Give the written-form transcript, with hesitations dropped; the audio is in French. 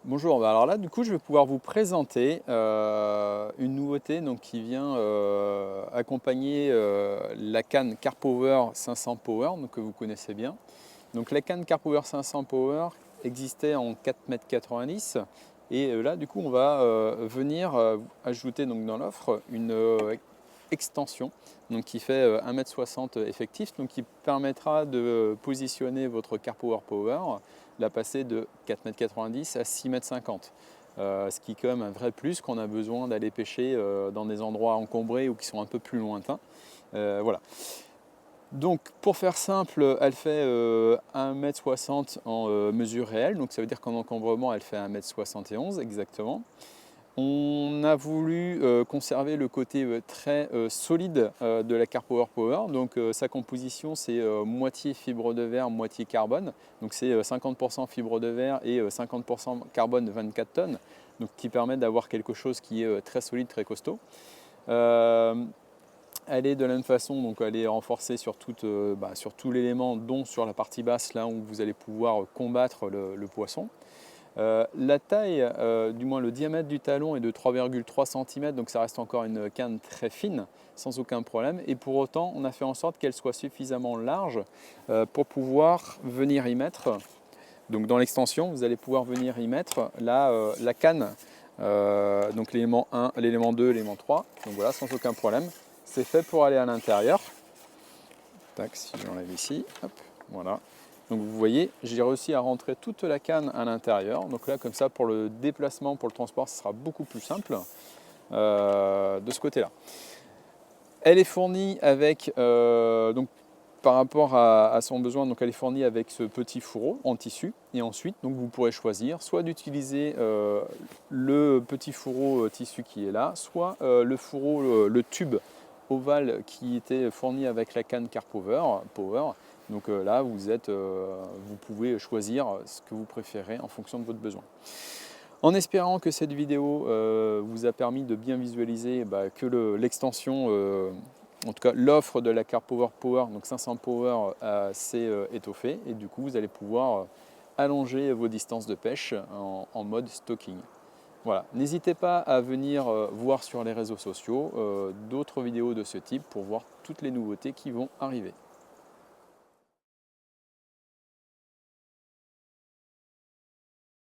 Bonjour, alors là du coup je vais pouvoir vous présenter une nouveauté donc, qui vient accompagner la canne CarPower 500 Power donc, que vous connaissez bien. Donc la canne CarPower 500 Power existait en 4,90 m et là du coup on va venir ajouter donc, dans l'offre une extension donc, qui fait 1,60 m effectif, donc qui permettra de positionner votre CarPower Power, la passer de 4,90 m à 6,50 m. Ce qui est quand même un vrai plus quand on a besoin d'aller pêcher dans des endroits encombrés ou qui sont un peu plus lointains. Voilà. Donc pour faire simple, elle fait 1,60 m en mesure réelle, donc ça veut dire qu'en encombrement elle fait 1,71 m exactement. On a voulu conserver le côté très solide de la CarPower Power. Donc sa composition c'est moitié fibre de verre, moitié carbone. Donc c'est 50% fibre de verre et 50% carbone 24 tonnes. Donc qui permet d'avoir quelque chose qui est très solide, très costaud. Elle est de la même façon, donc elle est renforcée sur tout l'élément, dont sur la partie basse, là où vous allez pouvoir combattre le poisson. La taille, du moins le diamètre du talon est de 3,3 cm, donc ça reste encore une canne très fine, sans aucun problème. Et pour autant, on a fait en sorte qu'elle soit suffisamment large pour pouvoir venir y mettre. Donc dans l'extension, vous allez pouvoir venir y mettre la canne, donc l'élément 1, l'élément 2, l'élément 3. Donc voilà, sans aucun problème. C'est fait pour aller à l'intérieur. Tac, si j'enlève ici, hop, voilà. Donc vous voyez, j'ai réussi à rentrer toute la canne à l'intérieur. Donc là, comme ça, pour le déplacement, pour le transport, ce sera beaucoup plus simple de ce côté-là. Elle est fournie avec, donc, par rapport à son besoin, donc elle est fournie avec ce petit fourreau en tissu. Et ensuite, donc, vous pourrez choisir soit d'utiliser le petit fourreau tissu qui est là, soit le fourreau, le tube ovale qui était fourni avec la canne CarPower. Donc là, vous pouvez choisir ce que vous préférez en fonction de votre besoin. En espérant que cette vidéo vous a permis de bien visualiser que l'extension, en tout cas l'offre de la CarPower donc 500 Power, s'est étoffée et du coup vous allez pouvoir allonger vos distances de pêche en mode stocking. Voilà. N'hésitez pas à venir voir sur les réseaux sociaux d'autres vidéos de ce type pour voir toutes les nouveautés qui vont arriver.